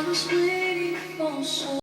was waiting for so.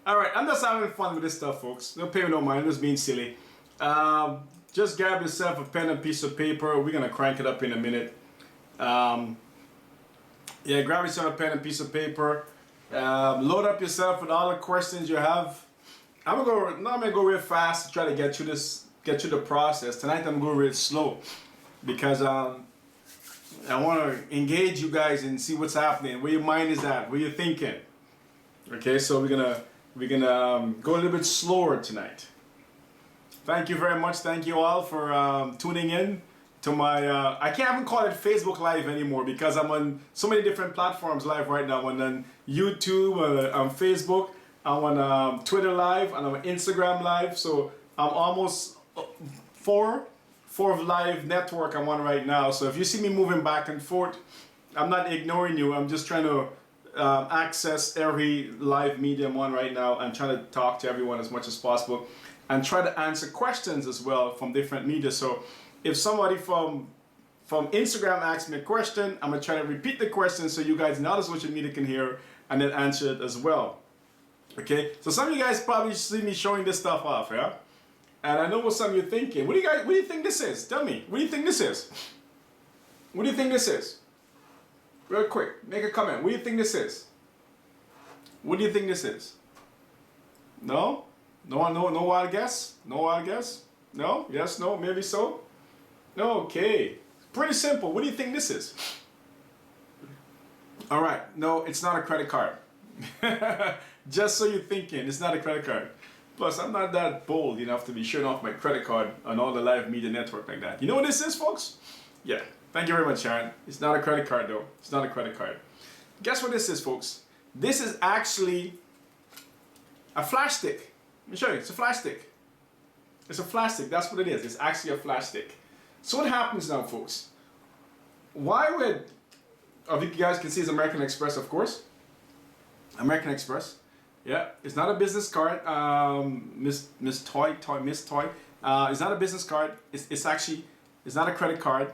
All right, I'm just having fun with this stuff, folks. Don't pay me no mind. I'm just being silly. Just grab yourself a pen and piece of paper. We're gonna crank it up in a minute. Yeah, grab yourself a pen and piece of paper. Load up yourself with all the questions you have. I'm gonna go real fast to try to get through the process. Tonight I'm going real slow because I want to engage you guys and see what's happening, where your mind is at, what you're thinking. Okay, so we're gonna go a little bit slower tonight. Thank you very much. Thank you all for tuning in to my. I can't even call it Facebook Live anymore because I'm on so many different platforms live right now. I'm on YouTube, on Facebook, I'm on Twitter Live, and I'm on Instagram Live. So I'm almost four live network I'm on right now. So if you see me moving back and forth, I'm not ignoring you. I'm just trying to access every live medium on right now and try to talk to everyone as much as possible and try to answer questions as well from different media. So if somebody from Instagram asks me a question, I'm gonna try to repeat the question so you guys in other social media can hear and then answer it as well. Okay, so some of you guys probably see me showing this stuff off, yeah? And I know what some of you are thinking. What do you think this is? Tell me, what do you think this is? What do you think this is? Real quick, make a comment. What do you think this is? What do you think this is? No? No wild guess? No wild guess? No? Yes, no, maybe so? No, okay. Pretty simple. What do you think this is? All right, no, it's not a credit card. Just so you're thinking, it's not a credit card. Plus, I'm not that bold enough to be showing off my credit card on all the live media network like that. You know what this is, folks? Yeah. Thank you very much, Sharon. It's not a credit card, though. It's not a credit card. Guess what this is, folks? This is actually a flash stick. Let me show you. It's a flash stick. It's a flash stick. That's what it is. It's actually a flash stick. So what happens now, folks? Why would... Oh, you guys can see it's American Express, of course. American Express. Yeah, it's not a business card, Miss Toy. It's not a business card. It's actually, it's not a credit card.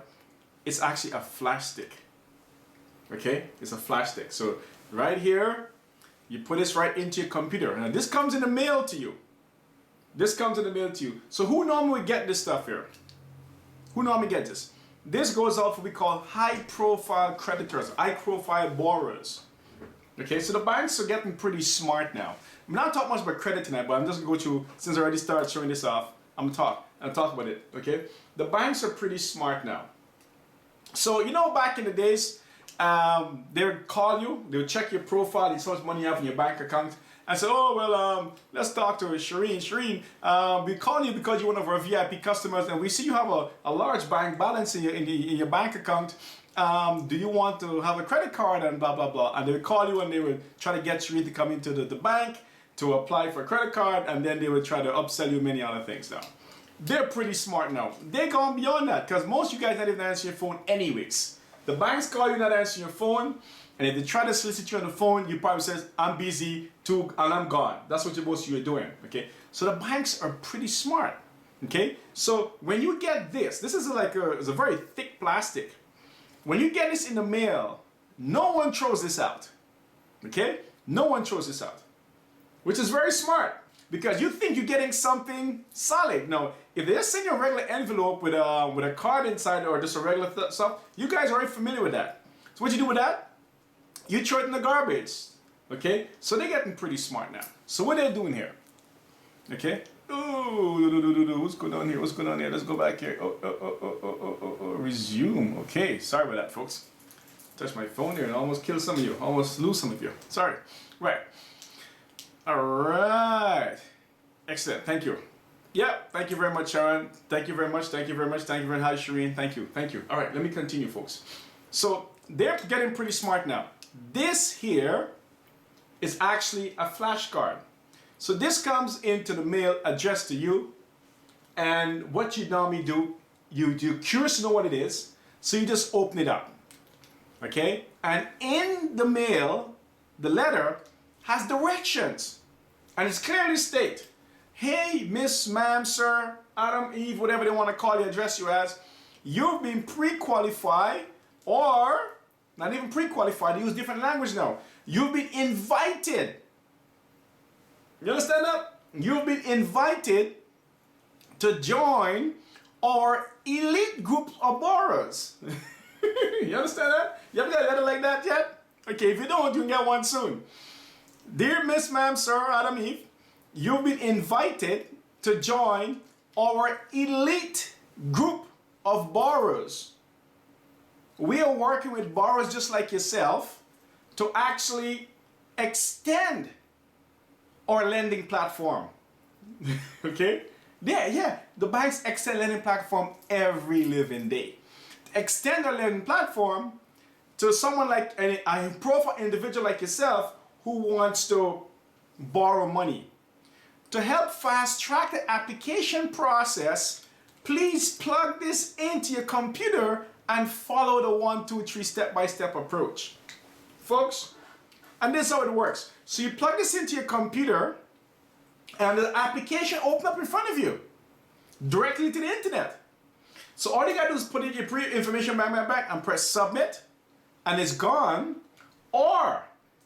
It's actually a flash stick. Okay, it's a flash stick. So right here, you put this right into your computer. Now this comes in the mail to you. This comes in the mail to you. So who normally get this stuff here? Who normally gets this? This goes out for what we call high-profile creditors, high-profile borrowers. Okay, so the banks are getting pretty smart now. I'm not talking much about credit tonight, but I'm just gonna go through, since I already started showing this off, I'll talk about it, okay? The banks are pretty smart now. So, you know, back in the days, they would call you, they would check your profile, how much money you have in your bank account, and say, oh, well, let's talk to Shireen. Shireen, we call you because you're one of our VIP customers, and we see you have a large bank balance in your bank account. Do you want to have a credit card and blah, blah, blah. And they would call you and they would try to get Shireen to come into the bank to apply for a credit card, and then they would try to upsell you many other things now. They're pretty smart now. They're going beyond that because most of you guys not even answer your phone anyways. The banks call you not answering your phone, and if they try to solicit you on the phone, you probably says, I'm busy, too, and I'm gone. That's what most of you are doing, okay? So the banks are pretty smart, okay? So when you get this is like it's a very thick plastic. When you get this in the mail, no one throws this out, okay? No one throws this out, which is very smart because you think you're getting something solid. Now, if they just send you a regular envelope with a card inside or just a regular stuff, you guys are already familiar with that. So what you do with that? You throw it in the garbage, okay? So they're getting pretty smart now. So what they're doing here, okay? Oh, what's going on here? What's going on here? Let's go back here. Resume. Okay, sorry about that, folks. Touched my phone here and almost killed some of you. Almost lose some of you. Sorry. Right. All right. Excellent. Thank you. Yep. Thank you very much, Sharon. Thank you very much. Thank you very much. Thank you very much, Shireen. Thank you. Thank you. All right. Let me continue, folks. So they're getting pretty smart now. This here is actually a flashcard. So this comes into the mail addressed to you, and what you normally do, you're curious to know what it is, so you just open it up, okay? And in the mail, the letter has directions, and it's clearly state, hey, miss, ma'am, sir, Adam, Eve, whatever they want to call you, address you as, you've been pre-qualified, or not even pre-qualified, they use different language now. You've been invited. You understand that? You've been invited to join our elite group of borrowers. You understand that? You haven't got a letter like that yet? Okay, if you don't, you can get one soon. Dear Miss, Ma'am, Sir, Adam, Eve, you've been invited to join our elite group of borrowers. We are working with borrowers just like yourself to actually extend our lending platform. Okay? Yeah, the banks extend lending platform every living day. Extend our lending platform to someone like a profile individual like yourself who wants to borrow money. To help fast track the application process, please plug this into your computer and follow the 1, 2, 3 step-by-step approach. Folks, and this is how it works. So you plug this into your computer and the application opens up in front of you, directly to the internet. So all you gotta do is put in your information back and press submit, and it's gone. Or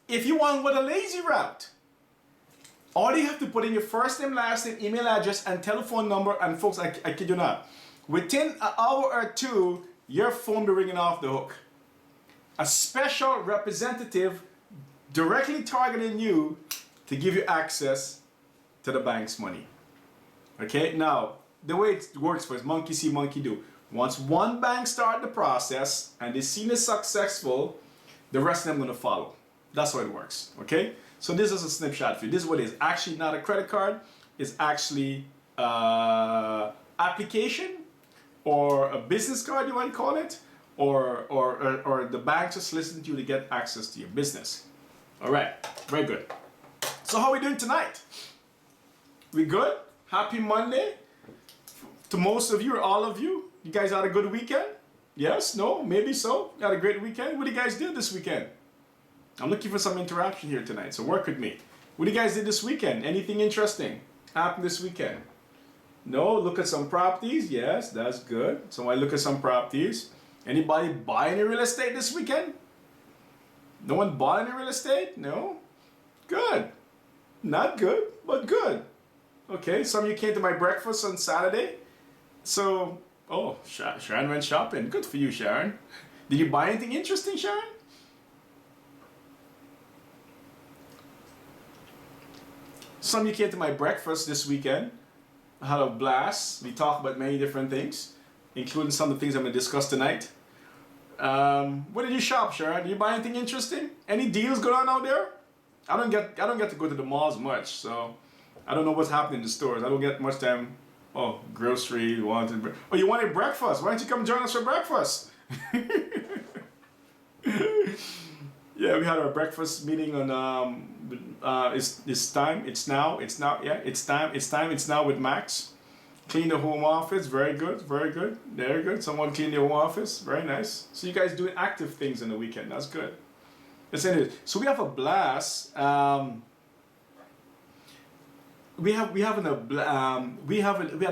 if you want with a lazy route, all you have to put in your first name, last name, email address, and telephone number, and folks, I kid you not, within an hour or two, your phone will be ringing off the hook. A special representative directly targeting you to give you access to the bank's money. Okay, now, the way it works for is monkey see, monkey do. Once one bank starts the process and they see it successful, the rest of them are going to follow. That's how it works, okay? So this is a snapshot for you. This is what it is. Actually not a credit card. It's actually application or a business card, you might call it, or the bank just listening to you to get access to your business. All right, very good. So how are we doing tonight? We good? Happy Monday to most of you or all of you. You guys had a good weekend? Yes? No? Maybe so? You had a great weekend? What do you guys do this weekend? I'm looking for some interaction here tonight, so work with me. What do you guys did this weekend? Anything interesting happened this weekend? No? Look at some properties? Yes, that's good. So I look at some properties. Anybody buy any real estate this weekend? No one bought any real estate? No? Good. Not good, but good. Okay, some of you came to my breakfast on Saturday. So, oh, Sharon went shopping. Good for you, Sharon. Did you buy anything interesting, Sharon? Some of you came to my breakfast this weekend. I had a blast. We talked about many different things, including some of the things I'm going to discuss tonight. Where did you shop, Sharon? Did you buy anything interesting? Any deals going on out there? I don't get to go to the malls much, so I don't know what's happening in the stores. I don't get much time. Oh, grocery, you wanted breakfast. Why don't you come join us for breakfast? Yeah, we had our breakfast meeting on it's now with Max. Clean the home office, very good. Someone clean the home office, very nice. So you guys doing active things in the weekend, that's good. Listen, so we have a blast. We had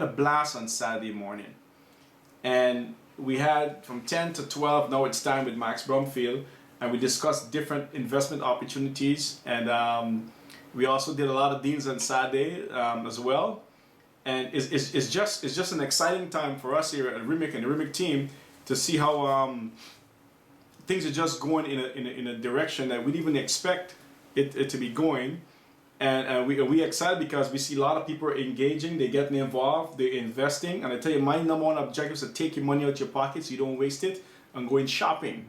a blast on Saturday morning, and we had from 10 to 12. Now it's time with Max Brumfield, and we discussed different investment opportunities, and we also did a lot of deals on Saturday as well. And it's just an exciting time for us here at REMIC and the REMIC team to see how things are just going in a direction that we didn't even expect it to be going. And we're excited because we see a lot of people are engaging, they're getting involved, they're investing. And I tell you, my number one objective is to take your money out your pocket so you don't waste it and going shopping.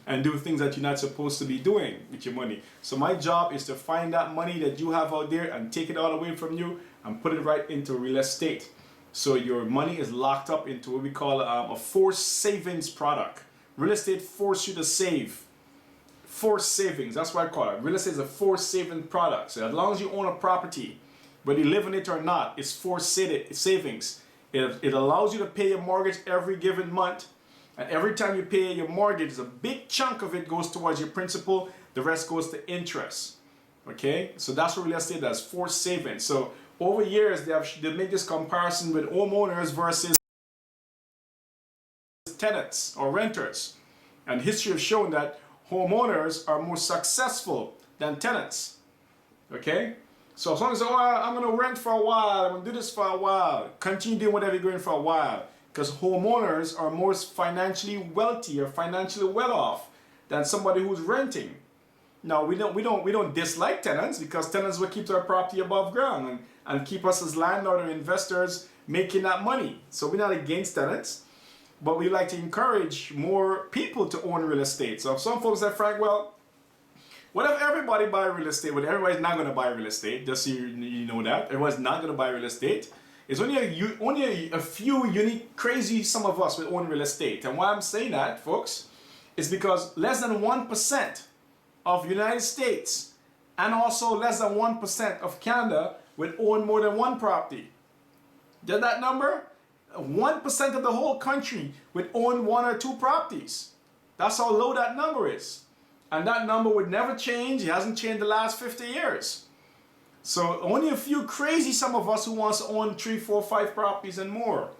And do things that you're not supposed to be doing with your money. So my job is to find that money that you have out there and take it all away from you and put it right into real estate. So your money is locked up into what we call a forced savings product. Real estate forces you to save. Forced savings, that's what I call it. Real estate is a forced saving product. So as long as you own a property, whether you live in it or not, it's forced savings. It allows you to pay your mortgage every given month. And every time you pay your mortgage, a big chunk of it goes towards your principal. The rest goes to interest. Okay? So that's what real estate does, forced savings. So over years, they make this comparison with homeowners versus tenants or renters. And history has shown that homeowners are more successful than tenants. Okay? So as long as, I'm going to rent for a while, I'm going to do this for a while, continue doing whatever you're doing for a while. Because homeowners are more financially wealthy or financially well off than somebody who's renting. Now we don't dislike tenants because tenants will keep their property above ground and keep us as landlord or investors making that money. So we're not against tenants, but we like to encourage more people to own real estate. So if some folks say, Frank, well, what if everybody buy real estate? Well, everybody's not going to buy real estate. Just so you know that everybody's not going to buy real estate. It's only a few unique, crazy, some of us will own real estate. And why I'm saying that, folks, is because less than 1% of United States and also less than 1% of Canada will own more than one property. Get that number? 1% of the whole country would own one or two properties. That's how low that number is. And that number would never change. It hasn't changed the last 50 years. So only a few crazy, some of us who wants to own 3, 4, 5 properties and more.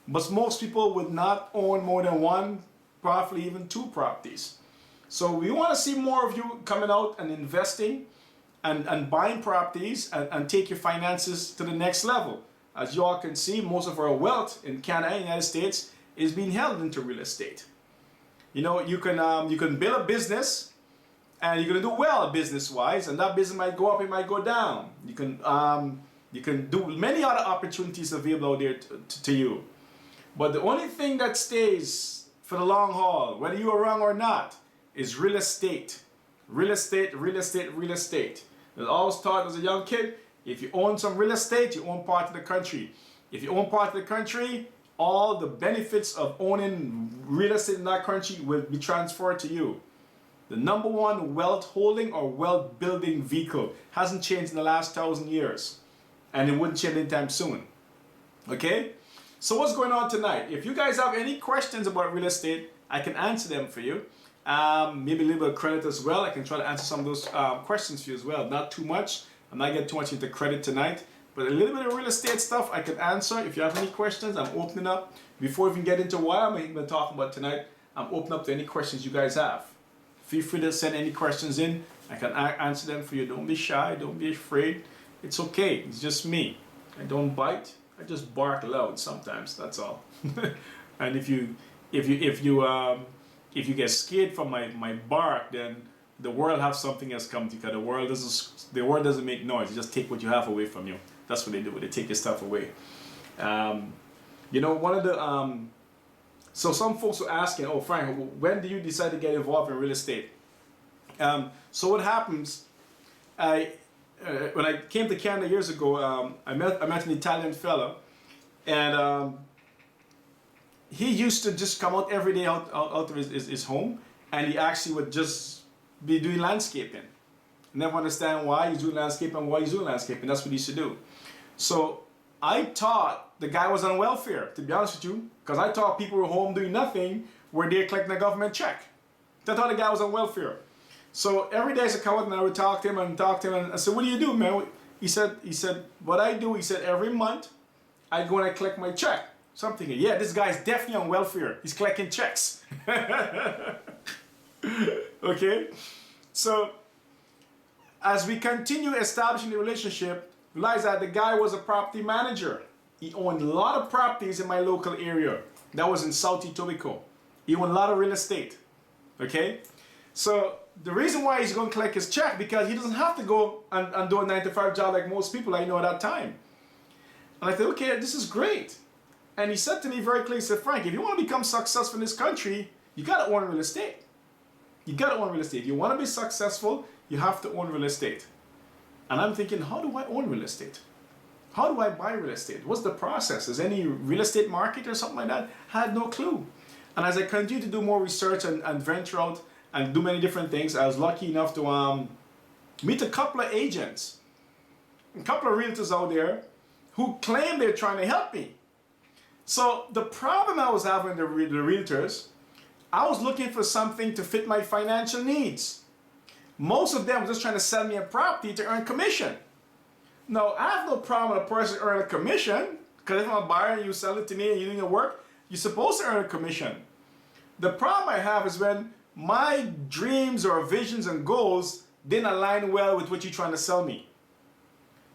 But most people would not own more than one, probably even 2 properties. So we want to see more of you coming out and investing and buying properties and take your finances to the next level. As you all can see, most of our wealth in Canada and the United States is being held into real estate. You know, you can build a business and you're going to do well business-wise, and that business might go up, it might go down. You can do many other opportunities available out there to you. But the only thing that stays for the long haul, whether you are wrong or not, is real estate. Real estate, real estate, real estate. I was always taught as a young kid, if you own some real estate, you own part of the country. If you own part of the country, all the benefits of owning real estate in that country will be transferred to you. The number one wealth holding or wealth building vehicle hasn't changed in the last 1,000 years. And it wouldn't change anytime soon. Okay? So what's going on tonight? If you guys have any questions about real estate, I can answer them for you. maybe a little bit of credit as well. I can try to answer some of those questions for you as well. Not too much. I'm not getting too much into credit tonight, but a little bit of real estate stuff I can answer. If you have any questions, I'm opening up. Before we even get into what I'm even talking about tonight, I'm open up to any questions you guys have. Feel free to send any questions in. I can answer them for you. Don't be shy. Don't be afraid. It's okay. It's just me. I don't bite. I just bark loud sometimes. That's all. And if you get scared from my bark, then the world have something else come to you. Because the world doesn't make noise. They just take what you have away from you. That's what they do. They take your stuff away. You know, one of the so some folks were asking, oh Frank, when do you decide to get involved in real estate? So what happens? When I came to Canada years ago, I met an Italian fella, and he used to just come out every day out of his home, and he actually would just be doing landscaping. Never understand why he's doing landscaping, why he's doing landscaping. That's what he used to do. So I thought the guy was on welfare, to be honest with you, because I thought people were home doing nothing, were there collecting a government check. I thought the guy was on welfare. So every day I come out and I would talk to him and I said, what do you do, man? He said, what I do, he said, every month I go and I collect my check. So I'm thinking, yeah, this guy's definitely on welfare. He's collecting checks. Okay? So as we continue establishing the relationship, realize that the guy was a property manager. He owned a lot of properties in my local area. That was in South Etobicoke. He owned a lot of real estate. Okay? So the reason why he's going to collect his check, because he doesn't have to go and do a 9-to-5 job like most people I know at that time. And I thought, okay, this is great. And he said to me very clearly, he said, Frank, if you want to become successful in this country, you got to own real estate. You got to own real estate. If you want to be successful, you have to own real estate. And I'm thinking, how do I own real estate? How do I buy real estate? What's the process? Is any real estate market or something like that? I had no clue. And as I continued to do more research and venture out and do many different things, I was lucky enough to meet a couple of agents, a couple of realtors out there who claim they're trying to help me. So the problem I was having with the realtors, I was looking for something to fit my financial needs. Most of them were just trying to sell me a property to earn commission. Now, I have no problem with a person earning a commission, because if I'm a buyer and you sell it to me and you're doing your work, you're supposed to earn a commission. The problem I have is when my dreams or visions and goals didn't align well with what you're trying to sell me.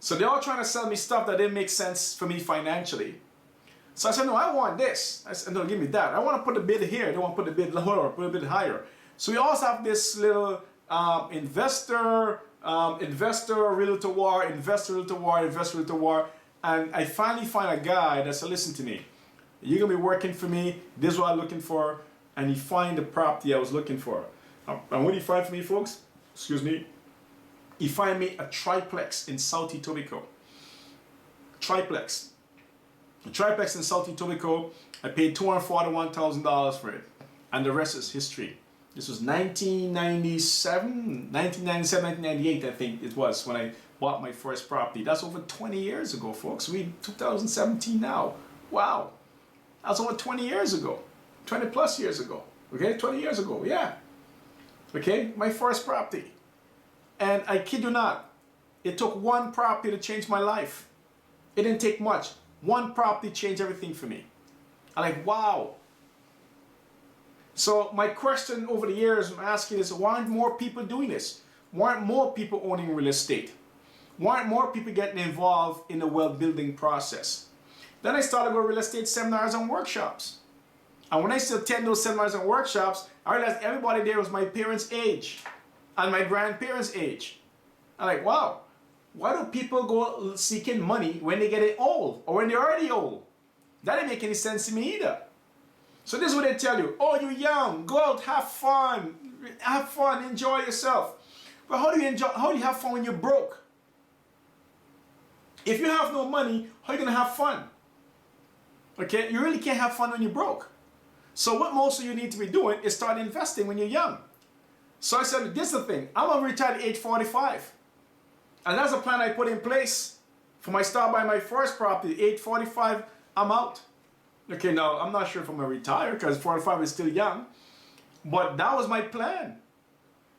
So they're all trying to sell me stuff that didn't make sense for me financially. So I said, no, I want this. I said, no, give me that. I want to put a bid here. I don't want to put a bid lower, put a bid higher. So we also have this little investor, realtor war, and I finally find a guy that said, listen to me, you're going to be working for me, this is what I'm looking for, and he find the property I was looking for. And what did he find for me, folks? Excuse me. He find me a triplex in South Etobicoke. Triplex. A triplex in South Etobicoke. I paid $241,000 for it, and the rest is history. This was 1997, 1998, I think it was, when I bought my first property. That's over 20 years ago, folks. We're 2017 now. Wow. That's over 20 years ago. 20 plus years ago. Okay, 20 years ago, yeah. Okay, my first property. And I kid you not, it took one property to change my life. It didn't take much. One property changed everything for me. I'm like, wow. So my question over the years I'm asking is, why aren't more people doing this? Why aren't more people owning real estate? Why aren't more people getting involved in the wealth building process? Then I started going to real estate seminars and workshops. And when I still attend those seminars and workshops, I realized everybody there was my parents' age and my grandparents' age. I'm like, wow, why do people go seeking money when they get old or when they're already old? That didn't make any sense to me either. So this is what they tell you. Oh, you're young, go out, have fun, enjoy yourself. But how do you have fun when you're broke? If you have no money, how are you going to have fun? Okay, you really can't have fun when you're broke. So what most of you need to be doing is start investing when you're young. So I said, this is the thing, I'm going to retire at age 45. And that's a plan I put in place for my start by my first property. Age 45, I'm out. Okay, now I'm not sure if I'm going to retire because 45 is still young. But that was my plan.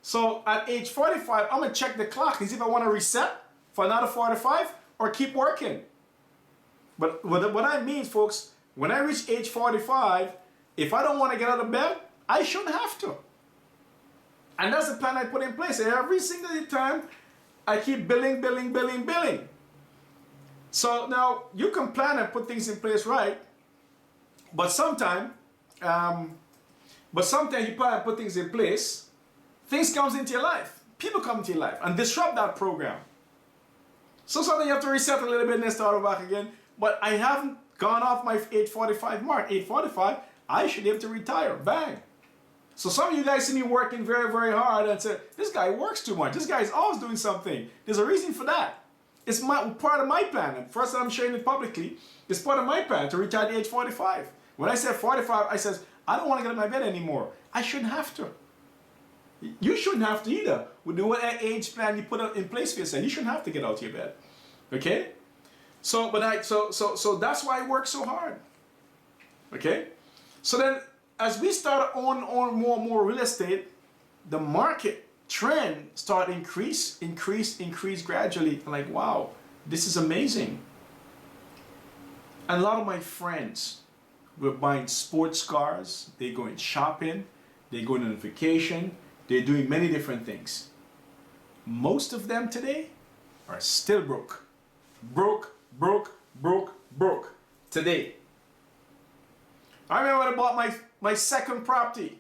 So at age 45, I'm gonna check the clock and see if I want to reset for another 45 or keep working. But what I mean, folks, when I reach age 45, if I don't want to get out of bed, I shouldn't have to. And that's the plan I put in place. Every single time, I keep billing. So now you can plan and put things in place right, but sometimes you plan and put things in place, things comes into your life, people come into your life and disrupt that program. So sometimes you have to reset a little bit and then start back again. But I haven't gone off my age 45 mark. Age 45, I should be able to retire. Bang. So some of you guys see me working very, very hard and say, this guy works too much. This guy is always doing something. There's a reason for that. It's part of my plan. And first time I'm sharing it publicly, it's part of my plan to retire at age 45. When I said 45, I says, I don't want to get out of my bed anymore. I shouldn't have to. You shouldn't have to either. With the age plan you put in place for yourself, you shouldn't have to get out of your bed. Okay? So that's why I work so hard. Okay? So then, as we start on more and more real estate, the market trend start increase gradually. I'm like, wow, this is amazing. And a lot of my friends were buying sports cars, they're going shopping, they're going on vacation, they're doing many different things. Most of them today are still broke. Broke today. I remember when I bought my second property.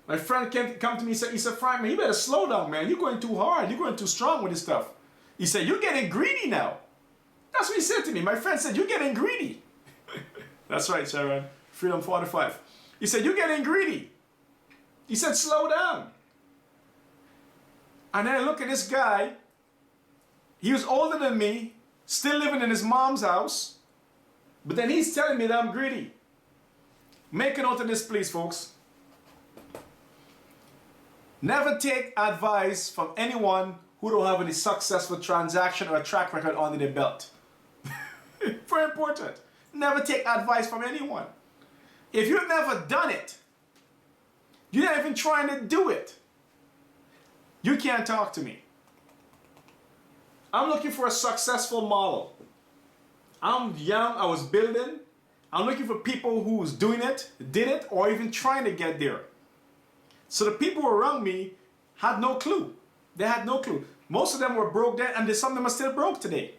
My friend come to me and he said, Frank, man, you better slow down, man. You're going too hard. You're going too strong with this stuff. He said, you're getting greedy now. That's what he said to me. My friend said, you're getting greedy. That's right, Sharon. Freedom 45. He said, you're getting greedy. He said, slow down. And then I look at this guy. He was older than me, still living in his mom's house. But then he's telling me that I'm greedy. Make a note of this, please, folks. Never take advice from anyone who don't have any successful transaction or a track record under their belt. Very important. Never take advice from anyone. If you've never done it, you're not even trying to do it, you can't talk to me. I'm looking for a successful model. I'm young, I was building. I'm looking for people who's doing it, did it, or even trying to get there. So the people around me had no clue. They had no clue. Most of them were broke then, and some of them are still broke today.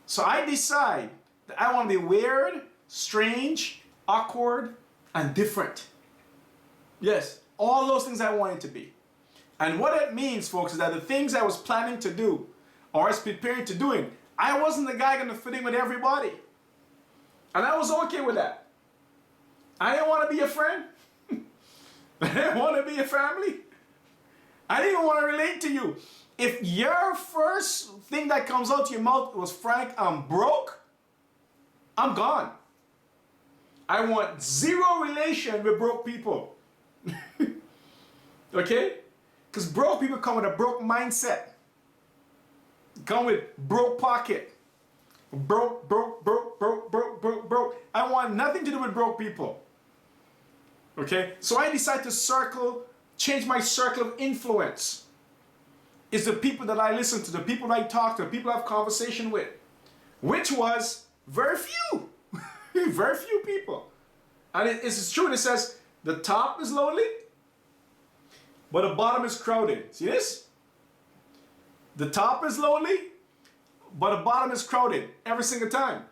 So I decide that I want to be weird, strange, awkward, and different. Yes, all those things I wanted to be. And what it means, folks, is that the things I was planning to do, or I was preparing to doing, I wasn't the guy going to fit in with everybody. And I was okay with that. I didn't want to be a friend. I didn't want to be a family. I didn't even want to relate to you. If your first thing that comes out your mouth was, Frank, I'm broke, I'm gone. I want zero relation with broke people. Okay? Because broke people come with a broke mindset. Come with broke pocket. Broke. I want nothing to do with broke people. Okay? So I decided to change my circle of influence. It's the people that I listen to, the people I talk to, the people I have conversation with. Which was very few. Very few people. And it's true, it says the top is lonely, but the bottom is crowded. See this? The top is lonely, but the bottom is crowded every single time.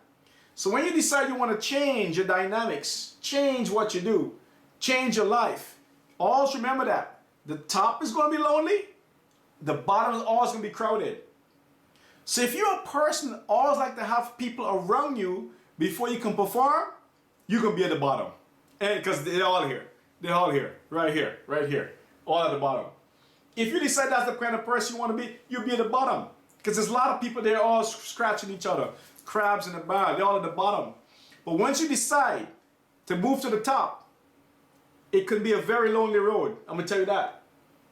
So when you decide you want to change your dynamics, change what you do, change your life, always remember that. The top is going to be lonely, the bottom is always going to be crowded. So if you're a person that always like to have people around you before you can perform, you're going to be at the bottom. Because they're all here. They're all here. Right here. Right here. All at the bottom. If you decide that's the kind of person you want to be, you'll be at the bottom. Because there's a lot of people there all scratching each other. Crabs in the barrel. They're all at the bottom. But once you decide to move to the top, it could be a very lonely road. I'm going to tell you that.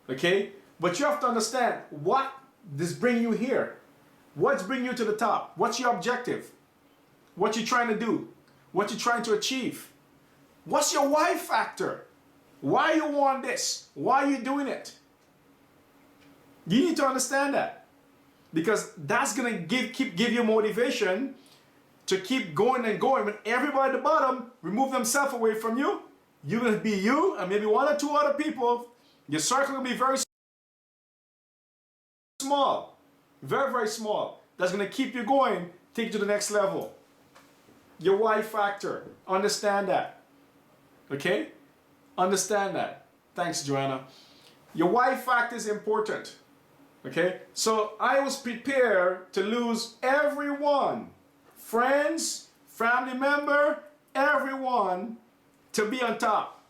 Okay? But you have to understand what is bringing you here. What's bringing you to the top? What's your objective? What you're trying to do? What you're trying to achieve? What's your why factor? Why you want this? Why are you doing it? You need to understand that. Because that's going to give you motivation to keep going and going. When everybody at the bottom remove themselves away from you, you're going to be you and maybe one or two other people. Your circle will be very small. Very, very small. That's going to keep you going, take you to the next level. Your why factor. Understand that. Okay? Understand that. Thanks, Joanna. Your why factor is important. Okay? So I was prepared to lose everyone. Friends, family member, everyone to be on top.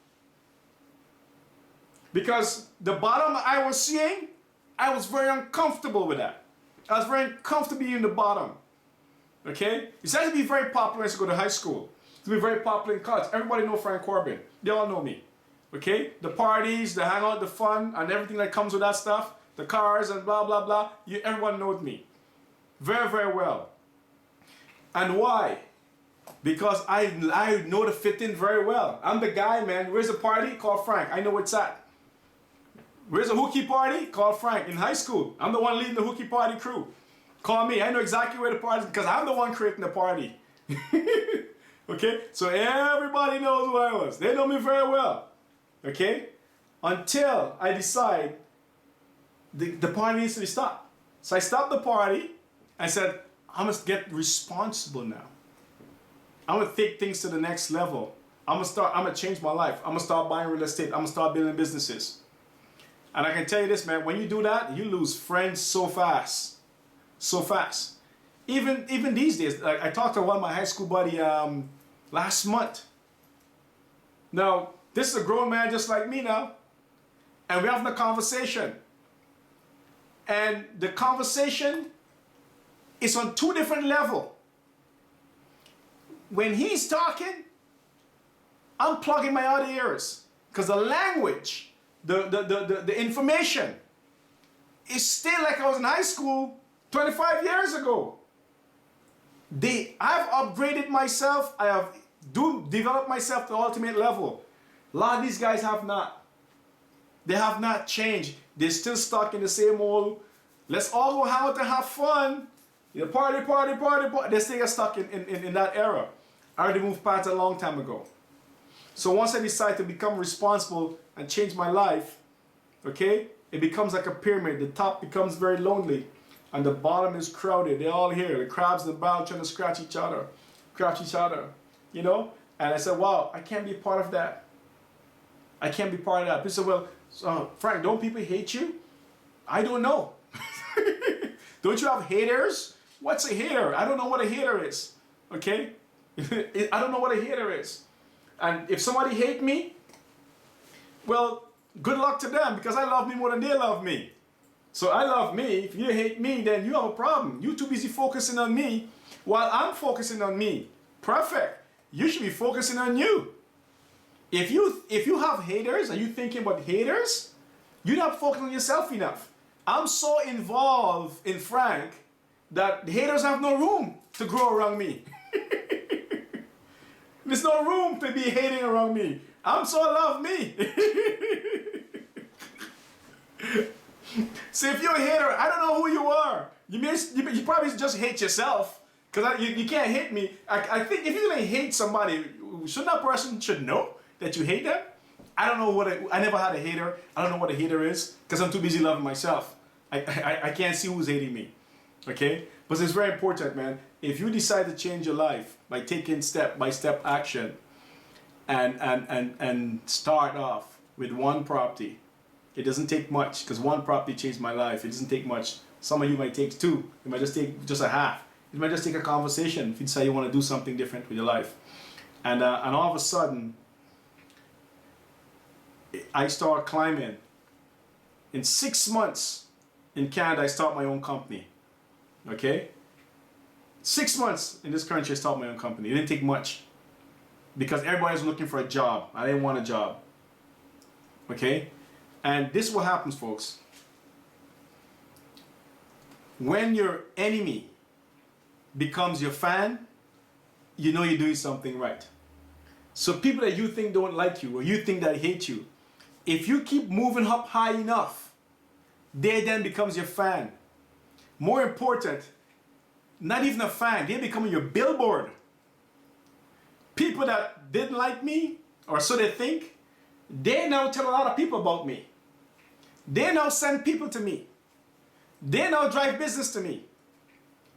Because the bottom I was seeing, I was very uncomfortable with that. I was very uncomfortable in the bottom. Okay? It's had to be very popular as you go to high school. To be very popular in college. Everybody know Frank Corbin. They all know me. Okay? The parties, the hangout, the fun, and everything that comes with that stuff. The cars and blah, blah, blah. Everyone knows me. Very, very well. And why? Because I know to fit in very well. I'm the guy, man. Where's the party? Call Frank. I know where it's at. Where's the hooky party? Call Frank. In high school, I'm the one leading the hooky party crew. Call me. I know exactly where the party is because I'm the one creating the party. Okay? So everybody knows who I was. They know me very well. Okay? Until I decide the party needs to be stopped. So I stopped the party. I said, I must get responsible now. I'm going to take things to the next level. I'm going to change my life. I'm going to start buying real estate. I'm going to start building businesses. And I can tell you this, man, when you do that, you lose friends so fast. So fast. Even these days, like I talked to one of my high school buddy last month. Now, this is a grown man just like me now. And we're having a conversation. And the conversation is on two different levels. When he's talking, I'm plugging my other ears. Because the language, the information is still like I was in high school 25 years ago. I've upgraded myself. I have developed myself to the ultimate level. A lot of these guys have not. They have not changed. They're still stuck in the same old, let's all go out and have fun. You know, party. They still get stuck in that era. I already moved past a long time ago. So once I decide to become responsible and change my life, okay, it becomes like a pyramid. The top becomes very lonely and the bottom is crowded. They're all here. The crabs and the brown trying to scratch each other, you know? And I said, wow, I can't be a part of that. I can't be part of that. People said, well, Frank, don't people hate you? I don't know. Don't you have haters? What's a hater? I don't know what a hater is. Okay? I don't know what a hater is. And if somebody hate me, well, good luck to them because I love me more than they love me. So I love me. If you hate me, then you have a problem. You're too busy focusing on me while I'm focusing on me. Perfect. You should be focusing on you. If you have haters and you're thinking about haters, you're not focusing on yourself enough. I'm so involved in Frank that the haters have no room to grow around me. There's no room to be hating around me. I'm so love me. So if you're a hater, I don't know who you are. You probably just hate yourself because you can't hate me. I think if you're gonna hate somebody, shouldn't that person should know that you hate them? I don't know I never had a hater. I don't know what a hater is because I'm too busy loving myself. I can't see who's hating me. Okay? But it's very important, man. If you decide to change your life by taking step-by-step action and start off with one property, it doesn't take much because one property changed my life. It doesn't take much. Some of you might take two. It might just take just a half. It might just take a conversation if you decide you want to do something different with your life. And all of a sudden, I start climbing. In 6 months in Canada, I start my own company. Okay? 6 months in this country, I start my own company. It didn't take much because everybody's looking for a job. I didn't want a job. Okay? And this is what happens, folks. When your enemy becomes your fan, you know you're doing something right. So people that you think don't like you or you think that hate you, If you keep moving up high enough, they then becomes your fan. More important, not even a fan, they become your billboard. People that didn't like me, or so they think, they now tell a lot of people about me. They now send people to me. They now drive business to me.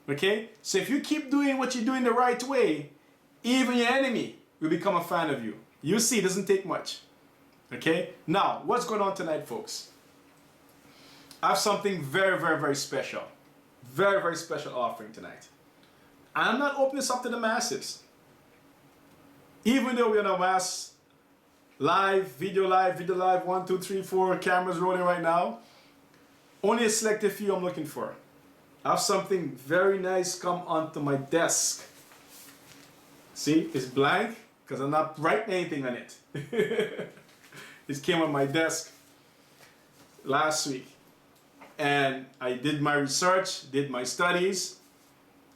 Okay? So if you keep doing what you're doing the right way, even your enemy will become a fan of you. You see, it doesn't take much. Okay? Now, what's going on tonight, folks? I have something very, very, very special. Very, very special offering tonight. And I'm not opening this up to the masses. Even though we're on a mass video live, 1, 2, 3, 4 cameras rolling right now, only a selected few I'm looking for. I have something very nice come onto my desk. See, it's blank because I'm not writing anything on it. It came on my desk last week. And I did my research, did my studies,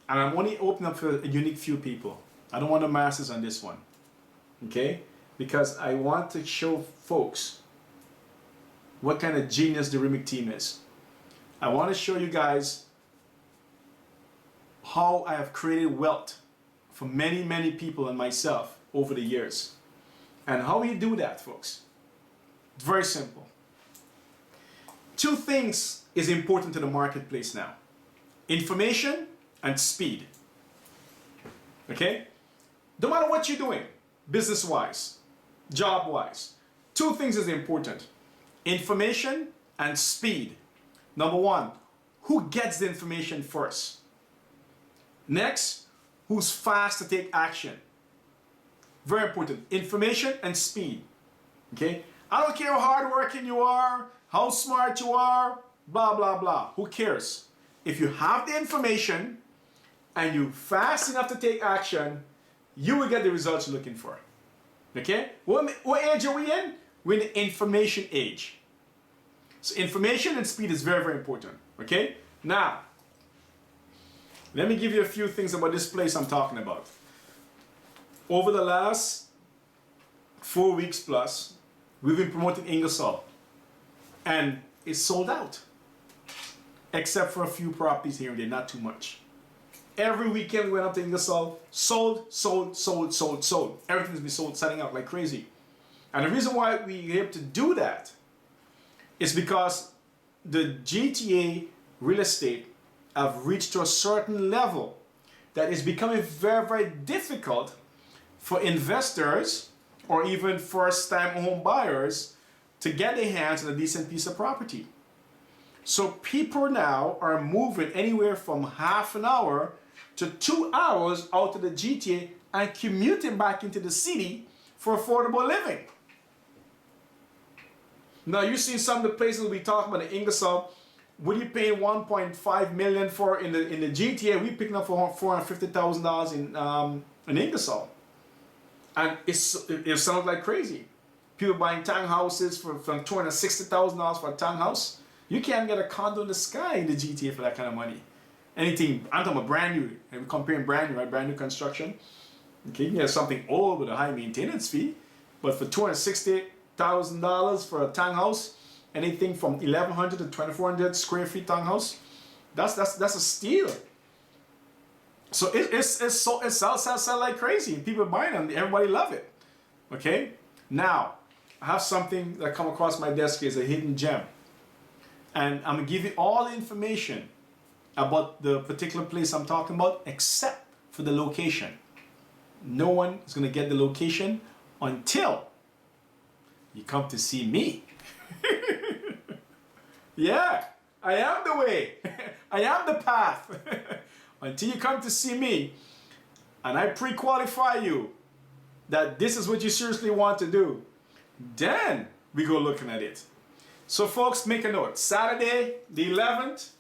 and I'm only opening up for a unique few people. I don't want the masses on this one. Okay? Because I want to show folks what kind of genius the REMIC team is. I want to show you guys how I have created wealth for many, many people and myself over the years. And how you do that, folks? It's very simple. Two things is important to the marketplace now. Information and speed. Okay? No matter what you're doing, business-wise, job-wise, two things is important. Information and speed. Number one, who gets the information first? Next, who's fast to take action? Very important. Information and speed. Okay? I don't care how hardworking you are, how smart you are, blah, blah, blah. Who cares? If you have the information and you're fast enough to take action, you will get the results you're looking for. Okay? What age are we in? We're in the information age. So information and speed is very, very important. Okay? Now, let me give you a few things about this place I'm talking about. Over the last 4 weeks plus, we've been promoting Ingersoll. And it's sold out. Except for a few properties here and there, not too much. Every weekend we went up to Ingersoll, sold. Everything's been sold, selling out like crazy. And the reason why we're able to do that is because the GTA real estate have reached to a certain level that is becoming very, very difficult for investors or even first-time home buyers to get their hands on a decent piece of property. So people now are moving anywhere from half an hour to 2 hours out of the GTA and commuting back into the city for affordable living. Now you see some of the places we talk about in Ingersoll, what are you paying 1.5 million for in the GTA? We picking up for $450,000 in Ingersoll. And it sounds like crazy. People buying townhouses from $260,000 for a townhouse. You can't get a condo in the sky in the GTA for that kind of money. Anything, I'm talking about brand new, and we're comparing brand new, right? Brand new construction. Okay, you can get something old with a high maintenance fee, but for $260,000 for a townhouse, anything from 1,100 to 2,400 square feet townhouse, that's a steal. So it sells like crazy. People are buying them. Everybody love it. Okay, now I have something that come across my desk is a hidden gem. And I'm going to give you all the information about the particular place I'm talking about except for the location. No one is going to get the location until you come to see me. Yeah, I am the way. I am the path. Until you come to see me and I pre-qualify you that this is what you seriously want to do, then we go looking at it. So folks, make a note. Saturday the 11th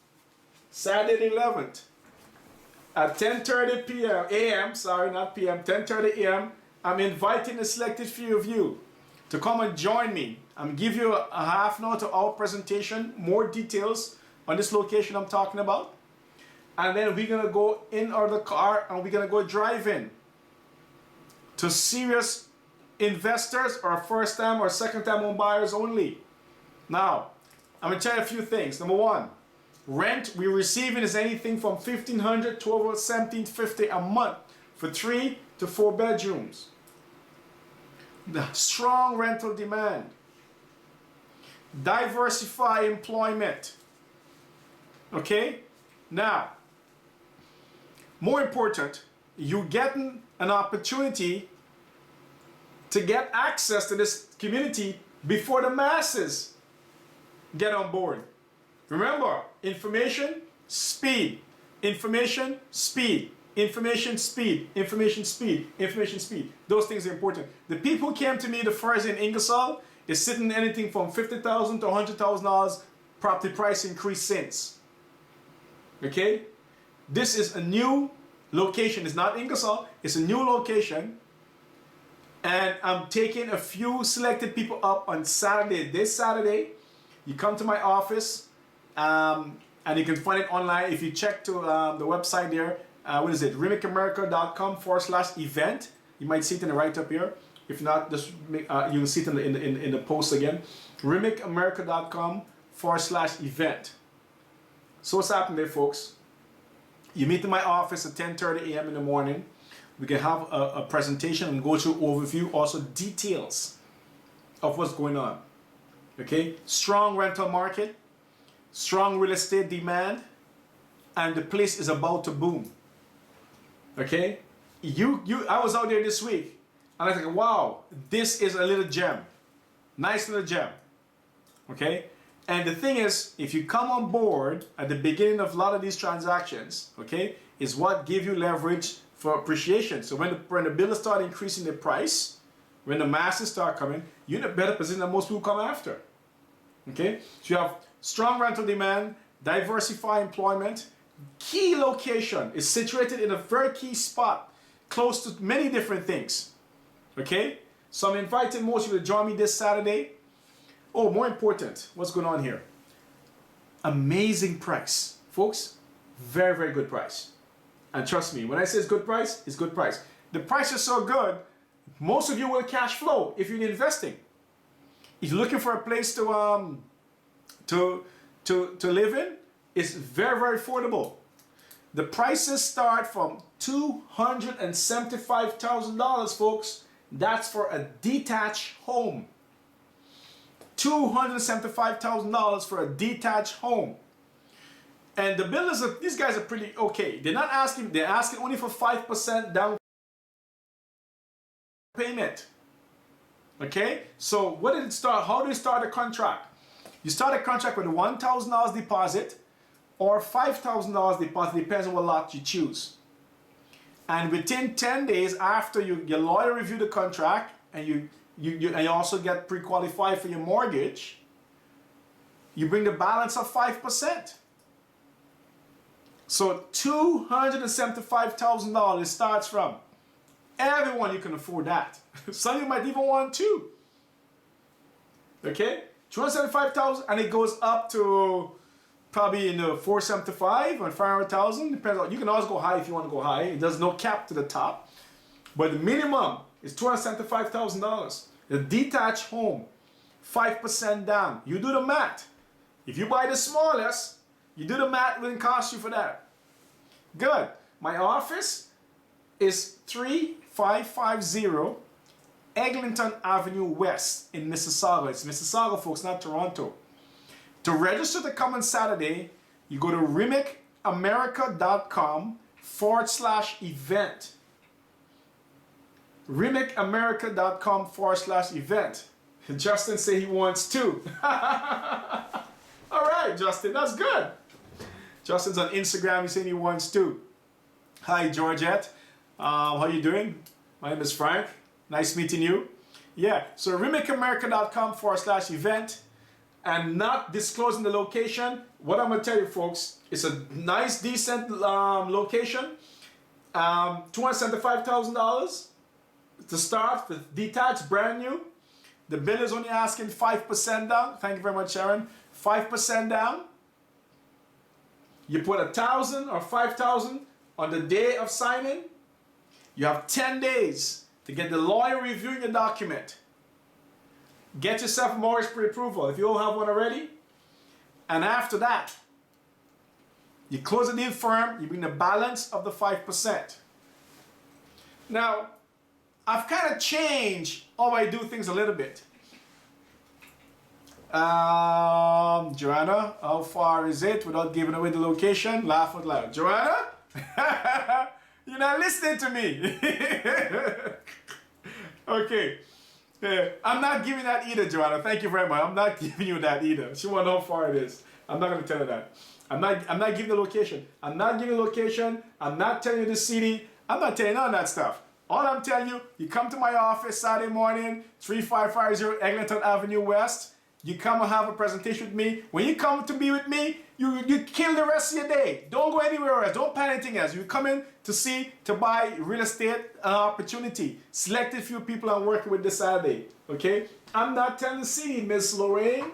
at 10:30 p.m. a.m. Sorry, not p.m. 10:30 a.m. I'm inviting a selected few of you to come and join me. I'm gonna give you a half an hour to hour presentation, more details on this location I'm talking about. And then we're gonna go in the car and we're gonna go drive in to serious investors or first time or second time home buyers only. Now, I'm going to tell you a few things. Number one, rent we're receiving is anything from $1,500 to over $1,750 a month for 3 to 4 bedrooms. The strong rental demand. Diversify employment. Okay? Now, more important, you getting an opportunity to get access to this community before the masses get on board. Remember, information, speed. Information, speed. Information, speed. Information, speed. Information, speed. Those things are important. The people who came to me the first in Ingersoll is sitting anything from $50,000 to $100,000 property price increase since. Okay? This is a new location. It's not Ingersoll. It's a new location. And I'm taking a few selected people up on Saturday. This Saturday, you come to my office, and you can find it online. If you check to the website there, what is it? remicamerica.com/event. You might see it in the right up here. If not, just you'll see it in the post again. remicamerica.com/event. So what's happening there, folks? You meet in my office at 10:30 a.m. in the morning. We can have a presentation and go through overview, also details of what's going on. Okay? Strong rental market, strong real estate demand, and the place is about to boom. Okay? I was out there this week, and I was like, wow, this is a little gem. Nice little gem. Okay? And the thing is, if you come on board at the beginning of a lot of these transactions, okay, is what give you leverage for appreciation. So when the builders start increasing the price, when the masses start coming, you're in a better position than most people come after. Okay? So you have strong rental demand, diversify employment, key location is situated in a very key spot, close to many different things. Okay? So I'm inviting most of you to join me this Saturday. Oh, more important, what's going on here? Amazing price. Folks, very, very good price. And trust me, when I say it's good price, it's good price. The price is so good, most of you will cash flow if you're investing. If you're looking for a place to live in, it's very, very affordable. The prices start from $275,000, folks. That's for a detached home. $275,000 for a detached home. And the builders, these guys are pretty okay. They're asking only for 5% down payment. Okay? So what did it start? How do you start a contract? You start a contract with a $1,000 deposit or $5,000 deposit, depends on what lot you choose. And within 10 days after your lawyer review the contract and you also get pre-qualified for your mortgage, you bring the balance of 5%. So $275,000 starts from. Everyone, you can afford that. Some of you might even want two. Okay? $275,000, and it goes up to probably in the $475,000 or $500,000. Depends on, you can always go high if you want to go high. There's no cap to the top. But the minimum is $275,000. A detached home, 5% down. You do the math. If you buy the smallest, you do the math, it will cost you for that. Good. My office is 3550 Eglinton Avenue West in Mississauga. It's Mississauga, folks, not Toronto. To register to come on Saturday, you go to remicamerica.com/event. remicamerica.com/event. Justin say he wants two. All right, Justin, that's good. Justin's on Instagram. He's saying he wants two. Hi, Georgette. How you doing? My name is Frank. Nice meeting you. Yeah, so remicamerica.com/event, and not disclosing the location. What I'm going to tell you, folks, it's a nice, decent location. $275,000 to start with, detached, brand new. The bill is only asking 5% down. Thank you very much, Sharon. 5% down. You put 1,000 or 5,000 on the day of signing. You have 10 days to get the lawyer reviewing your document. Get yourself a mortgage pre-approval if you don't have one already. And after that, you close the deal firm, you bring the balance of the 5%. Now, I've kind of changed how I do things a little bit. Joanna, how far is it without giving away the location? Laugh out loud. Joanna? You're not listening to me. Okay. I'm not giving that either, Joanna. Thank you very much. I'm not giving you that either. She wants to know how far it is. I'm not going to tell her that. I'm not giving the location. I'm not giving the location. I'm not telling you the city. I'm not telling you none of that stuff. All I'm telling you, you come to my office Saturday morning, 3550 Eglinton Avenue West. You come and have a presentation with me. When you come to be with me, you kill the rest of your day. Don't go anywhere else. Don't plan anything else. You come in to buy real estate opportunity. Selected few people I'm working with this Saturday. Okay? I'm not telling the city, Miss Lorraine.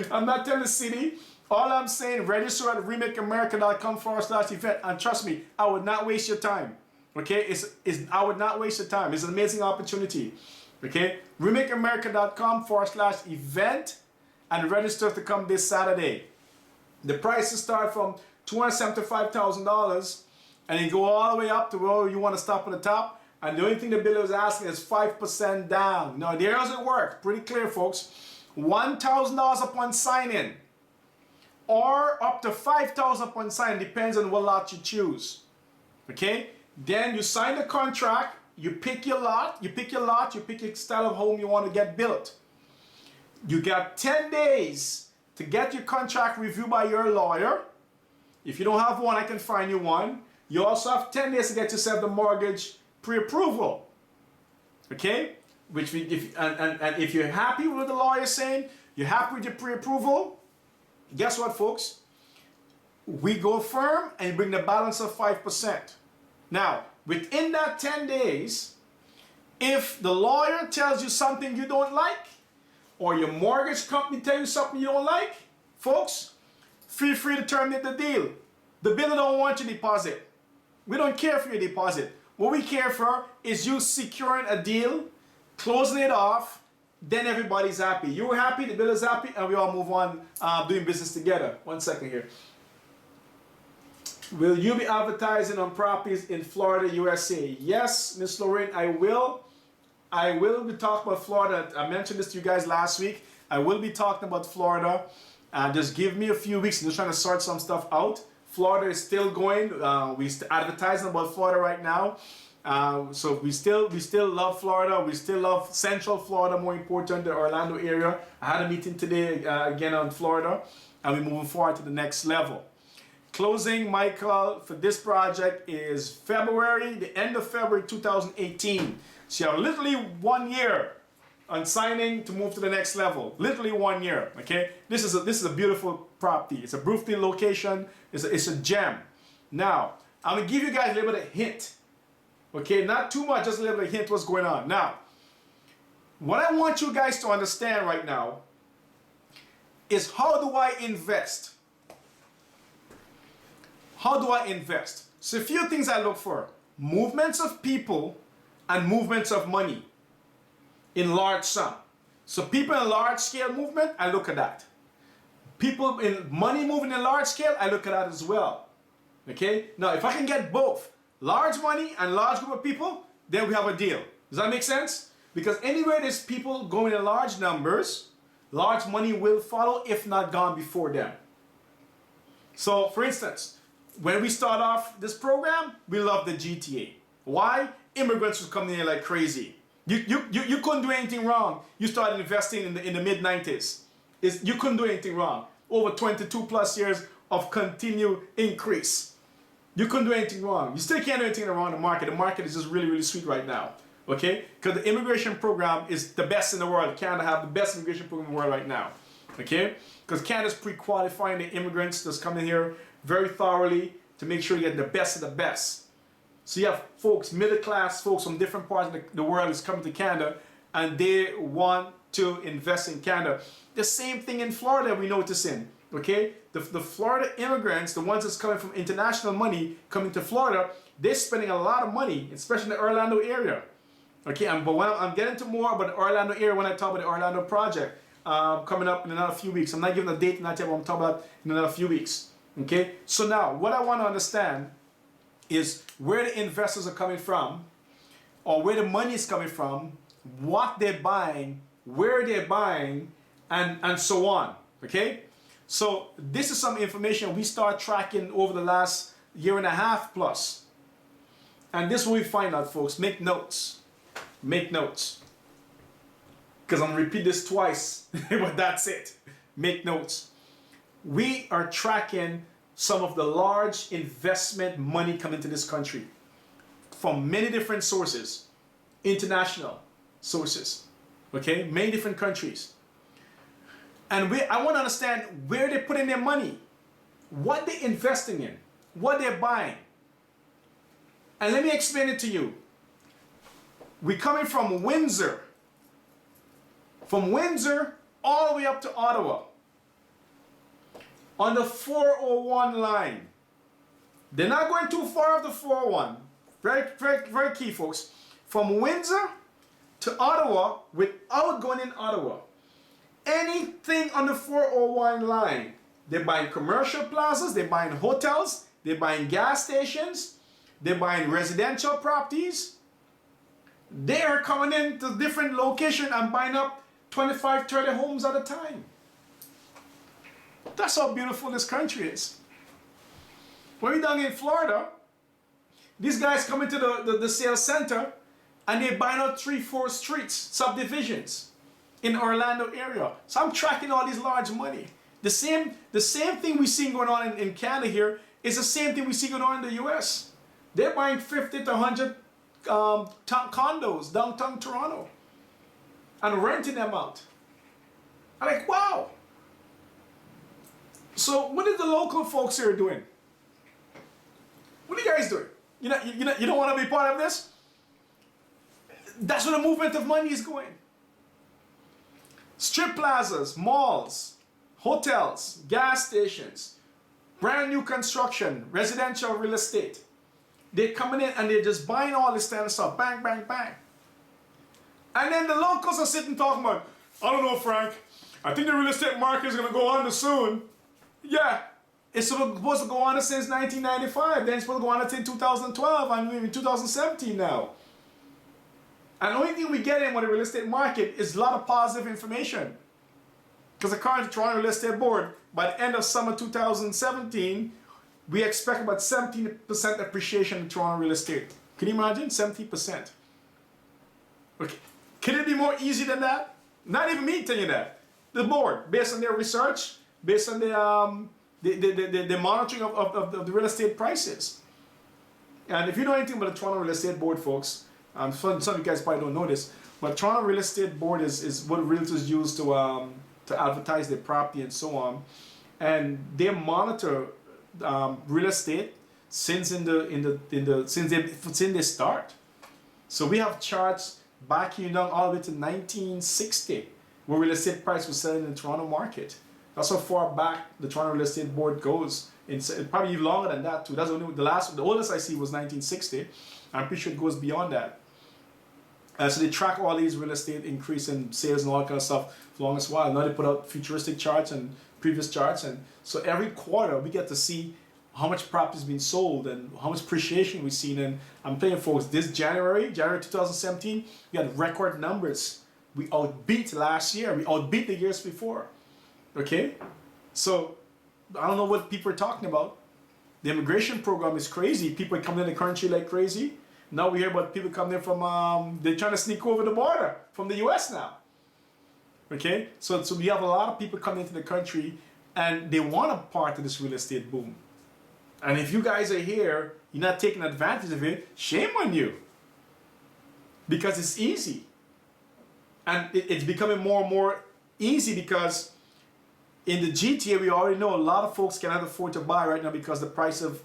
I'm not telling the city. All I'm saying, register at remicamerica.com/event. And trust me, I would not waste your time. Okay? I would not waste your time. It's an amazing opportunity. Okay? remicamerica.com/event and register to come this Saturday. The prices start from $275,000 and you go all the way up to where you want to stop at the top. And the only thing the builder is asking is 5% down. Now, there's it works. Pretty clear, folks. $1,000 upon sign-in or up to $5,000 upon sign-in. Depends on what lot you choose. Okay? Then you sign the contract. You pick your lot, you pick your style of home you want to get built. You got 10 days to get your contract reviewed by your lawyer. If you don't have one, I can find you one. You also have 10 days to get yourself the mortgage pre-approval. Okay? If you're happy with what the lawyer is saying, you're happy with your pre-approval, guess what, folks? We go firm and bring the balance of 5%. Now, within that 10 days, if the lawyer tells you something you don't like, or your mortgage company tells you something you don't like, folks, feel free to terminate the deal. The builder don't want your deposit. We don't care for your deposit. What we care for is you securing a deal, closing it off, then everybody's happy. You're happy, the builder's happy, and we all move on doing business together. 1 second here. Will you be advertising on properties in Florida, USA? Yes, Miss Lorraine, I will. I will be talking about Florida. I mentioned this to you guys last week. I will be talking about Florida. Just give me a few weeks. I'm just trying to sort some stuff out. Florida is still going. We're advertising about Florida right now. So we still love Florida. We still love Central Florida, more important, the Orlando area. I had a meeting today again on Florida, and we're moving forward to the next level. Closing, Michael, for this project is February, the end of February 2018. So you have literally 1 year on signing to move to the next level. Literally 1 year, okay? This is a beautiful property. It's a beautiful location. It's a gem. Now, I'm going to give you guys a little bit of hint. Okay, not too much, just a little bit of hint what's going on. Now, what I want you guys to understand right now is how do I invest? How do I invest? So a few things I look for. Movements of people and movements of money in large sum. So people in large scale movement, I look at that. People in money moving in large scale, I look at that as well. Okay? Now, if I can get both, large money and large group of people, then we have a deal. Does that make sense? Because anywhere there's people going in large numbers, large money will follow, if not gone before them. So, for instance, when we start off this program, we love the GTA. Why? Immigrants was coming in like crazy. You couldn't do anything wrong. You started investing in the mid-90s. You couldn't do anything wrong. Over 22 plus years of continued increase. You couldn't do anything wrong. You still can't do anything wrong in the market. The market is just really, really sweet right now. Okay? Because the immigration program is the best in the world. Canada have the best immigration program in the world right now. Okay? Because Canada's pre-qualifying the immigrants that's coming here very thoroughly to make sure you get the best of the best. So you have folks, middle class folks from different parts of the world is coming to Canada and they want to invest in Canada. The same thing in Florida we're noticing. Okay, the Florida immigrants, the ones that's coming from international money coming to Florida, they're spending a lot of money, especially in the Orlando area. Okay, but when I'm getting to more about the Orlando area when I talk about the Orlando project coming up in another few weeks. I'm not giving a date, not yet, what I'm talking about in another few weeks. Okay, so now what I want to understand is where the investors are coming from, or where the money is coming from, what they're buying, where they're buying, and so on. Okay, so this is some information we start tracking over the last year and a half plus. And this is what we find out, folks. Make notes. Make notes. Because I'm going to repeat this twice, but that's it. Make notes. We are tracking some of the large investment money coming to this country from many different sources, international sources, okay, many different countries. And I want to understand where they're putting their money, what they're investing in, what they're buying. And let me explain it to you. We're coming from Windsor all the way up to Ottawa on the 401 line. They're not going too far off the 401. Very, very, very key, folks. From Windsor to Ottawa without going in Ottawa. Anything on the 401 line, they're buying commercial plazas, they're buying hotels, they're buying gas stations, they're buying residential properties. They are coming into different locations and buying up 25, 30 homes at a time. That's how beautiful this country is. When we're down in Florida, these guys come into the sales center and they're buying out 3-4 streets, subdivisions in the Orlando area. So I'm tracking all these large money. The same thing we see going on in Canada here is the same thing we see going on in the US. They're buying 50 to 100 condos downtown Toronto and renting them out. I'm like, wow. So what is the local folks here doing? What are you guys doing? You don't want to be part of this? That's where the movement of money is going. Strip plazas, malls, hotels, gas stations, brand new construction, residential real estate. They're coming in and they're just buying all this kind of stuff. Bang, bang, bang. And then the locals are sitting talking about, I don't know, Frank, I think the real estate market is going to go under soon. Yeah, it's supposed to go on since 1995. Then it's supposed to go on until 2012. I'm in 2017 now. And the only thing we get in with the real estate market is a lot of positive information. Because according to Toronto Real Estate Board, by the end of summer 2017, we expect about 17% appreciation in Toronto real estate. Can you imagine? 70%. Okay. Can it be more easy than that? Not even me telling you that. The board, based on their research, based on the monitoring of the real estate prices. And if you know anything about the Toronto Real Estate Board, folks, some of you guys probably don't know this, but Toronto Real Estate Board is what realtors use to advertise their property and so on. And they monitor real estate since they start. So we have charts back here down all the way to 1960, where real estate price was selling in the Toronto market. That's how far back the Toronto Real Estate Board goes. It's probably even longer than that too. That's only the oldest I see was 1960. I'm pretty sure it goes beyond that. So they track all these real estate increase in sales and all that kind of stuff for the longest while. Now they put out futuristic charts and previous charts, and so every quarter we get to see how much property is being sold and how much appreciation we've seen. And I'm telling you folks, this January 2017, we had record numbers. We outbeat last year. We outbeat the years before. Okay? So I don't know what people are talking about. The immigration program is crazy. People are coming in the country like crazy. Now we hear about people coming in from, they're trying to sneak over the border from the US now. Okay? So we have a lot of people coming into the country and they want a part of this real estate boom. And if you guys are here, you're not taking advantage of it, shame on you. Because it's easy. And it's becoming more and more easy because in the GTA, we already know a lot of folks cannot afford to buy right now because the price of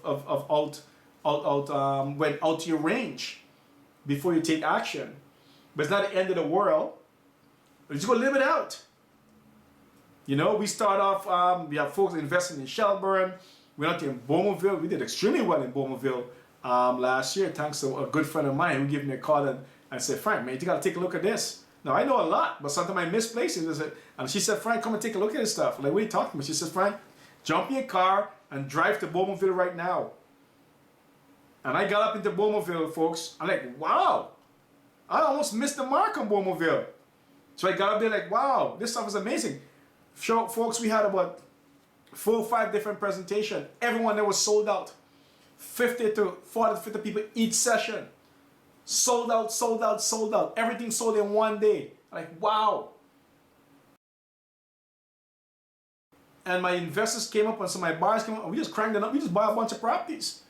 went out to your range before you take action. But it's not the end of the world. You're just going to live it out. You know, we start off, we have folks investing in Shelburne. We went in Beaumont. We did extremely well in Beaumont last year, thanks to a good friend of mine who gave me a call and said, Frank, man, you got to take a look at this. Now, I know a lot, but sometimes I misplace it. And she said, Frank, come and take a look at this stuff. I'm like, what are you talking about? She says, Frank, jump in your car and drive to Beaumontville right now. And I got up into Beaumontville, folks. I'm like, wow, I almost missed the mark on Beaumontville. So I got up there like, wow, this stuff is amazing. So, folks, we had about 4 or 5 different presentations. Everyone there was sold out. 50 to 40 to 50 people each session. Sold out, sold out, sold out. Everything sold in one day. Like, wow. And my investors came up and some of my buyers came up and we just cranked it up. We just buy a bunch of properties.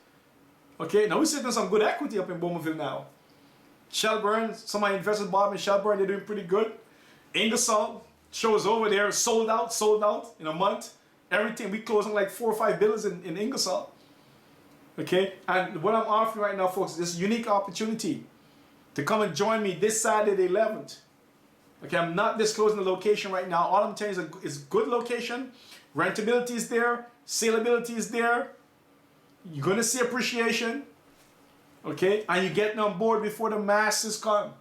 Okay, now we're sitting on some good equity up in Beaumontville now. Shelburne, some of my investors bought me in Shelburne, they're doing pretty good. Ingersoll, shows over there, sold out in a month. Everything, we closing like 4 or 5 buildings in Ingersoll. Okay, and what I'm offering right now, folks, this unique opportunity to come and join me this Saturday the 11th. Okay, I'm not disclosing the location right now. All I'm telling you is good location, rentability is there, saleability is there. You're going to see appreciation. Okay, and you're getting on board before the masses come.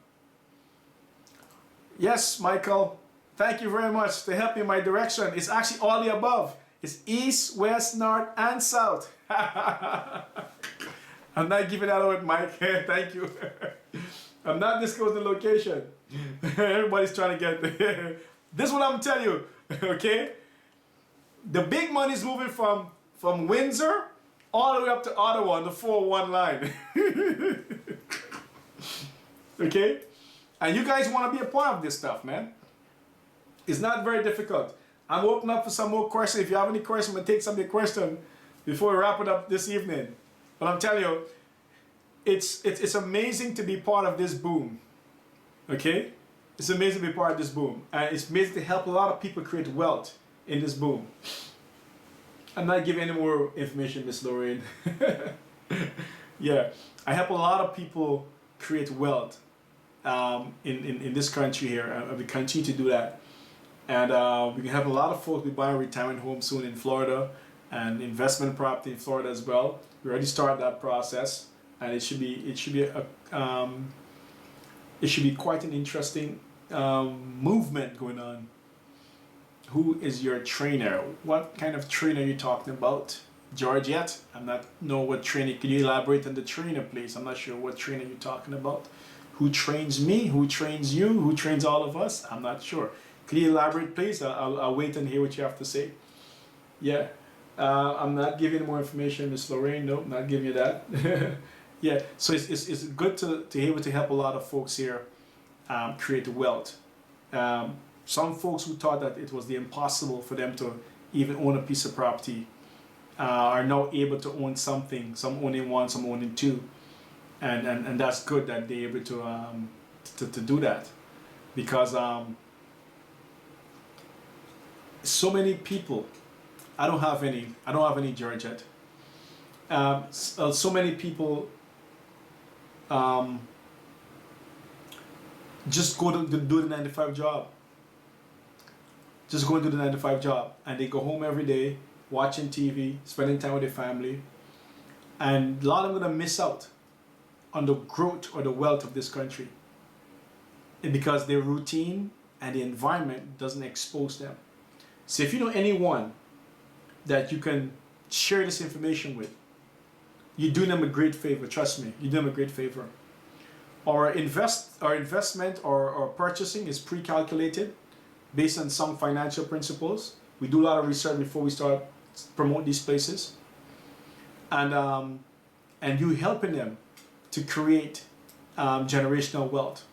Yes, Michael, thank you very much to help me in my direction. It's actually all the above. It's east, west, north, and south. I'm not giving that away, Mike. Thank you. I'm not disclosing the location. Everybody's trying to get there. This is what I'm telling you, okay? The big money is moving from Windsor all the way up to Ottawa on the 401 line. Okay? And you guys want to be a part of this stuff, man. It's not very difficult. I'm open up for some more questions. If you have any questions, I'm going to take some of your questions before we wrap it up this evening. But I'm telling you, it's amazing to be part of this boom. Okay? It's amazing to be part of this boom. And it's amazing to help a lot of people create wealth in this boom. I'm not giving any more information, Miss Lorraine. Yeah, I help a lot of people create wealth in this country here. We continue to do that. And we can help a lot of folks be buying retirement homes soon in Florida and investment property in Florida as well. We already started that process, and it should be quite an interesting movement going on. Who is your trainer? What kind of trainer are you talking about? Georgette? I'm not know what trainer. Can you elaborate on the trainer, please? I'm not sure what trainer you're talking about. Who trains me? Who trains you? Who trains all of us? I'm not sure. Can you elaborate, please? I'll wait and hear what you have to say. Yeah, I'm not giving you more information, Miss Lorraine. Nope, not giving you that. Yeah, so it's good to be able to help a lot of folks here create wealth. Some folks who thought that it was the impossible for them to even own a piece of property are now able to own something. Some owning 1, some owning 2, and that's good that they're able to do that, because so many people. I don't have any Georgette. So many people just go to do the 9-to-5 job. Just go and do the 9-to-5 job, and they go home every day, watching TV, spending time with their family, and a lot of them are gonna miss out on the growth or the wealth of this country, and because their routine and the environment doesn't expose them. So if you know anyone that you can share this information with, you do them a great favor. Trust me, you do them a great favor. Our investment or purchasing is pre-calculated based on some financial principles. We do a lot of research before we start promote these places, and you helping them to create generational wealth.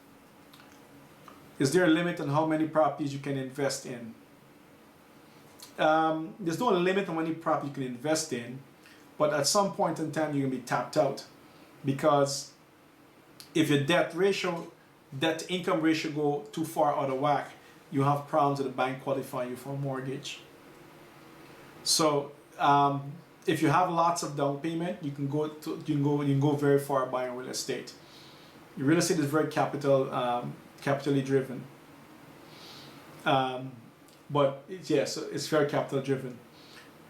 Is there a limit on how many properties you can invest in? There's no limit on how many properties you can invest in, but at some point in time you're gonna be tapped out, because if your debt to income ratio go too far out of whack, you have problems with the bank qualifying you for a mortgage. So if you have lots of down payment, you can go very far buying real estate. Real estate is very capitally driven. But yes, it's very capital driven.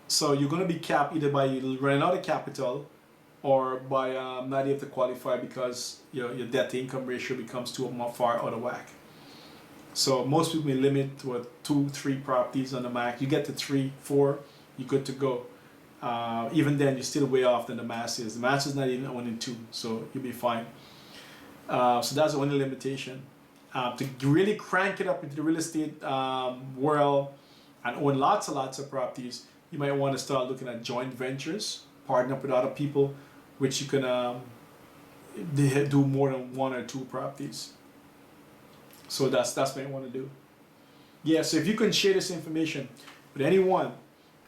So you're going to be capped either by running out of capital or by not able to qualify because your debt to income ratio becomes too far out of whack. So most people may limit to 2, 3 properties on the max. You get to 3, 4, you're good to go. Even then, you're still way off than the mass is. The mass is not even 1 and 2, so you'll be fine. So that's the only limitation. To really crank it up into the real estate world and own lots of properties, you might want to start looking at joint ventures, partner up with other people, which you can do more than 1 or 2 properties. So that's what you want to do. Yeah, so if you can share this information with anyone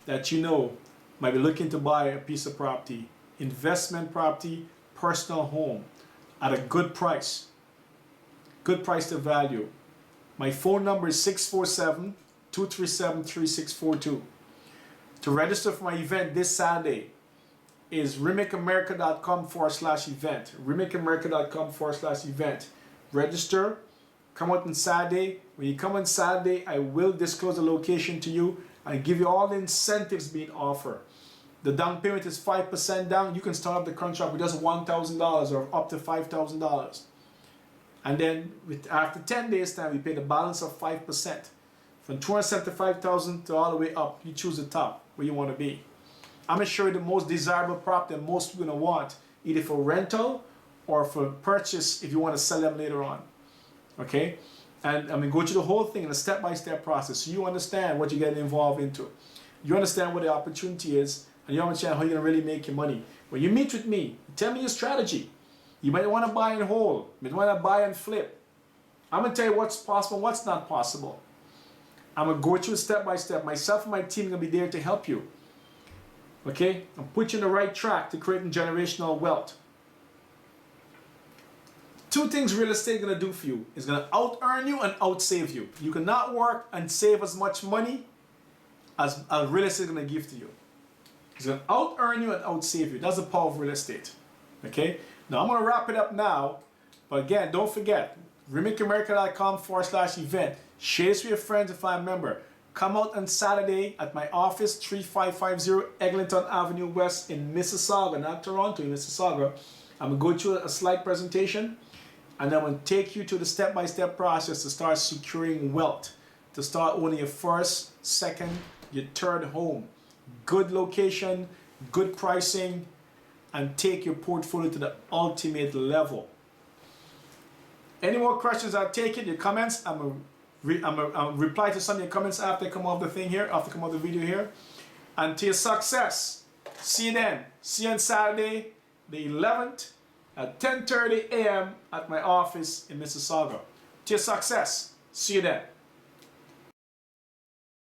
that you know might be looking to buy a piece of property, investment property, personal home, at a good price to value. My phone number is 647-237-3642. To register for my event this Saturday is remicamerica.com/event. remicamerica.com/event. Register. Come out on Saturday. When you come on Saturday, I will disclose the location to you and give you all the incentives being offered. The down payment is 5% down. You can start up the contract with just $1,000 or up to $5,000. And then after 10 days time, we pay the balance of 5%. From $275,000 to all the way up, you choose the top where you want to be. I'm going to show you the most desirable property that most people are going to want, either for rental or for purchase if you want to sell them later on. Okay? And I'm going to go through the whole thing in a step-by-step process so you understand what you're getting involved into. You understand what the opportunity is, and you understand how you're going to really make your money. When you meet with me, tell me your strategy. You might want to buy and hold. You might want to buy and flip. I'm going to tell you what's possible and what's not possible. I'm going to go through step by step. Myself and my team are going to be there to help you. Okay? And put you on the right track to creating generational wealth. 2 things real estate is going to do for you. It's going to out-earn you and out-save you. You cannot work and save as much money as real estate is going to give to you. It's going to out-earn you and out-save you. That's the power of real estate. Okay? Now I'm going to wrap it up now. But again, don't forget, remicamerica.com/event. Share this with your friends and family member. Come out on Saturday at my office, 3550 Eglinton Avenue West in Mississauga, not Toronto, in Mississauga. I'm going to go through a slide presentation. And I'm going to take you to the step-by-step process to start securing wealth, to start owning your first, second, your third home. Good location, good pricing, and take your portfolio to the ultimate level. Any more questions, I'll take it. Your comments, I'm going to reply to some of your comments after I come off the thing here, after I come off the video here. And to your success. See you then. See you on Saturday, the 11th. At 10:30 a.m. at my office in Mississauga. To your success. See you then.